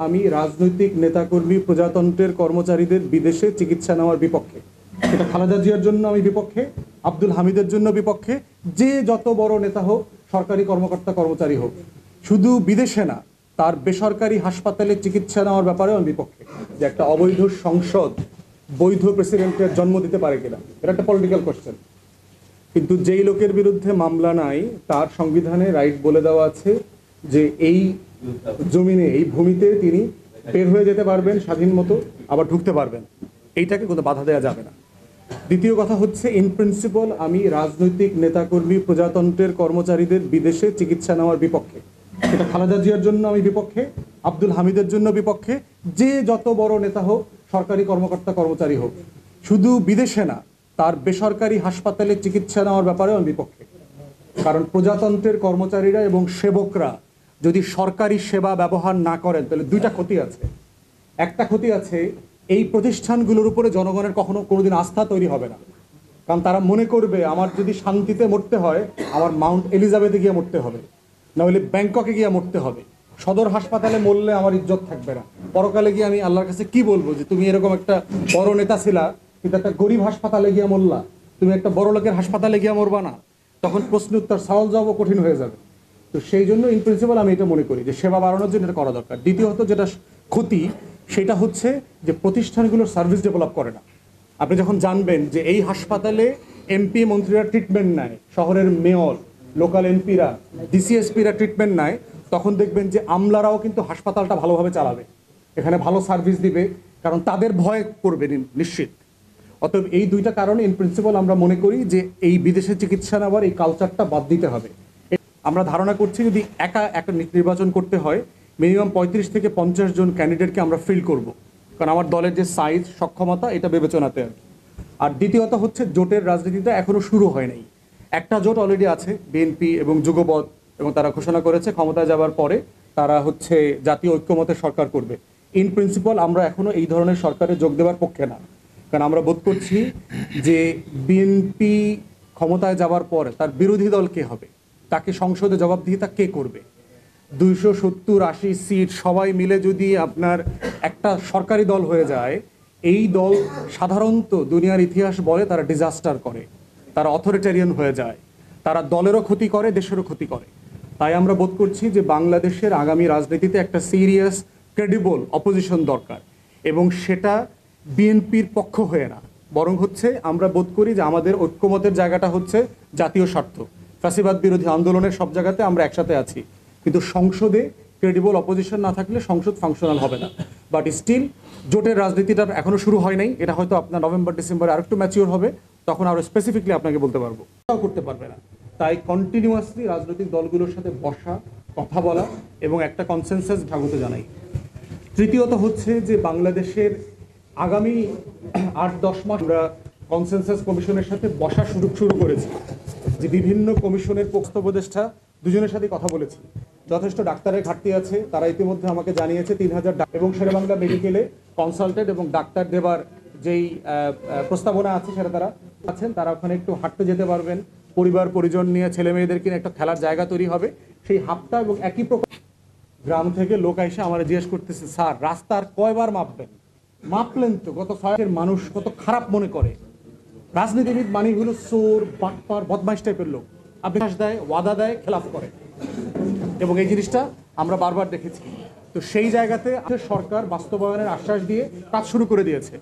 আমি রাজনৈতিক নেতাকর্মী প্রজাতন্ত্রের কর্মচারীদের বিদেশে চিকিৎসা নেওয়ার বিপক্ষে। এটা খালেদা জিয়ার জন্য আমি বিপক্ষে, আব্দুল হামিদের জন্য বিপক্ষে, যে যত বড় নেতা হোক, সরকারি কর্মকর্তা কর্মচারী হোক, শুধু বিদেশে না, তার বেসরকারি হাসপাতালে চিকিৎসা নেওয়ার ব্যাপারেও আমি বিপক্ষে। যে একটা অবৈধ সংসদ বৈধ প্রেসিডেন্টের জন্ম দিতে পারে কিনা, এটা একটা পলিটিক্যাল কোশ্চেন। কিন্তু যেই লোকের বিরুদ্ধে মামলা নাই, তার সংবিধানে রাইট বলে দেওয়া আছে যে এই জমিনে, এই ভূমিতে তিনি বের হয়ে যেতে পারবেন স্বাধীন মতো, আবার ঢুকতে পারবেন। এইটাকে কোনো বাধা দেওয়া যাবে না। দ্বিতীয় কথা হচ্ছে, ইন প্রিন্সিপাল আমি রাজনৈতিক নেতাকর্মী প্রজাতন্ত্রের কর্মচারীদের বিদেশে চিকিৎসা নেওয়ার বিপক্ষে। এটা খালেদা জিয়ার জন্য আমি বিপক্ষে, আব্দুল হামিদের জন্য বিপক্ষে, যে যত বড় নেতা হোক, সরকারি কর্মকর্তা কর্মচারী হোক, শুধু বিদেশে না, তার বেসরকারি হাসপাতালে চিকিৎসা নেওয়ার ব্যাপারেও আমি বিপক্ষে। কারণ প্রজাতন্ত্রের কর্মচারীরা এবং সেবকরা যদি সরকারি সেবা ব্যবহার না করেন, তাহলে দুইটা ক্ষতি আছে। একটা ক্ষতি আছে, এই প্রতিষ্ঠানগুলোর উপরে জনগণের কোনোদিন আস্থা তৈরি হবে না। কারণ তারা মনে করবে, আমার যদি শান্তিতে মরতে হয়, আমার মাউন্ট এলিজাবেথে গিয়ে মরতে হবে, নাহলে ব্যাংককে গিয়ে মরতে হবে। সদর হাসপাতালে মরলে আমার ইজ্জত থাকবে না। পরকালে গিয়ে আমি আল্লাহর কাছে কি বলবো, যে তুমি এরকম একটা বড় নেতা ছিলা, কিন্তু একটা গরিব হাসপাতালে গিয়ে মরলা, তুমি একটা বড় লোকের হাসপাতালে গিয়ে মরবা না? তখন প্রশ্ন উত্তর সওয়াল জবাবও কঠিন হয়ে যাবে। তো সেই জন্য ইন প্রিন্সিপাল আমি এটা মনে করি যে সেবা বাড়ানোর জন্য এটা করা দরকার। দ্বিতীয়ত যেটা ক্ষতি, সেটা হচ্ছে যে প্রতিষ্ঠানগুলোর সার্ভিস ডেভেলপ করে না। আপনি যখন জানবেন যে এই হাসপাতালে এমপি মন্ত্রীরা ট্রিটমেন্ট নেয়, শহরের মেয়র, লোকাল এমপিরা, ডিসিএসপিরা ট্রিটমেন্ট নেয়, তখন দেখবেন যে আমলারাও কিন্তু হাসপাতালটা ভালোভাবে চালাবে, এখানে ভালো সার্ভিস দিবে, কারণ তাদের ভয় করবে নিশ্চিত। অতএব এই দুইটা কারণে ইন প্রিন্সিপাল আমরা মনে করি যে এই বিদেশে চিকিৎসা নেওয়ার এই কালচারটা বাদ দিতে হবে। আমরা ধারণা করছি যদি একা একটা নির্বাচন করতে হয়, মিনিমাম 35 থেকে 50 জন ক্যান্ডিডেটকে আমরা ফিল করব, কারণ আমার দলের যে সাইজ, সক্ষমতা, এটা বিবেচনাতে আর কি। আর দ্বিতীয়ত হচ্ছে, জোটের রাজনীতিটা এখনো শুরু হয় নাই। একটা জোট অলরেডি আছে, বিএনপি এবং যুগপথ, এবং তারা ঘোষণা করেছে ক্ষমতায় যাবার পরে তারা হচ্ছে জাতীয় ঐক্যমতের সরকার করবে। ইন প্রিন্সিপাল আমরা এখনো এই ধরনের সরকারে যোগ দেওয়ার পক্ষে না, কারণ আমরা বোধ করছি যে বিএনপি ক্ষমতায় যাবার পরে তার বিরোধী দল কে হবে, তাকে সংসদে জবাবদিহিতা কে করবে? 270-80 সিট সবাই মিলে যদি আপনার একটা সরকারি দল হয়ে যায়, এই দল সাধারণত দুনিয়ার ইতিহাস বলে তারা ডিজাস্টার করে, তারা অথরিটেরিয়ান হয়ে যায়, তারা দলেরও ক্ষতি করে, দেশেরও ক্ষতি করে। তাই আমরা বোধ করছি যে বাংলাদেশের আগামী রাজনীতিতে একটা সিরিয়াস ক্রেডিবল অপোজিশন দরকার, এবং সেটা বিএনপির পক্ষ হয়ে না, বরং হচ্ছে আমরা বোধ করি যে আমাদের ঐক্যমতের জায়গাটা হচ্ছে জাতীয় স্বার্থ। ফ্যাসিবাদ বিরোধী আন্দোলনের সব জায়গাতে আমরা একসাথে আছি, কিন্তু সংসদে ক্রেডিবল অপোজিশন না থাকলে সংসদ ফাংশনাল হবে না। বাট স্টিল জোটের রাজনীতিটা এখনো শুরু হয় নাই, এটা হয়তো আপনার নভেম্বর ডিসেম্বরে আরেকটু ম্যাচিওর হবে, তখন আরও স্পেসিফিকলি আপনাকে বলতে পারবো। তাও করতে পারবে না। তাই কন্টিনিউয়াসলি রাজনৈতিক দলগুলোর সাথে বসা, কথা বলা এবং একটা কনসেনসাস স্বাগত জানাই। তৃতীয়ত হচ্ছে যে বাংলাদেশের আগামী 8-10 মাস আমরা কনসেনসাস কমিশনের সাথে বসা শুরু করেছি, যে বিভিন্ন কমিশনের পক্ষ উপদেষ্টা দুজনের সাথে কথা বলেছি। যথেষ্ট ডাক্তারের ঘাটতি আছে, তারা ইতিমধ্যে আমাকে জানিয়েছে 3000 এবং শেরেবাংলা মেডিকেলে কনসালটেন্ট এবং ডাক্তার দেবার যেই প্রস্তাবনা আছে সেটা তারা আছেন, তারা ওখানে একটু হাঁটতে যেতে পারবেন, পরিবার পরিজন নিয়ে ছেলে মেয়েদের কিনে একটা খেলার জায়গা তৈরি হবে সেই হাফটা। এবং একই প্রকার গ্রাম থেকে লোক এসে আমার জিজ্ঞেস করতেছে, স্যার রাস্তার কয়বার মাপবেন? মাপলেন তো, গত 6 মানুষ কত খারাপ মনে করে। রাজনীতিবিদ মানে হলো চোর, বাটপার, বদমাইশ টাইপের লোক। আপনি দেয়, ওয়াদা দেয়, খেলাফ করে, এবং এই জিনিসটা আমরা বারবার দেখেছি। তো সেই জায়গাতে সরকার বাস্তবায়নের আশ্বাস দিয়ে কাজ শুরু করে দিয়েছে।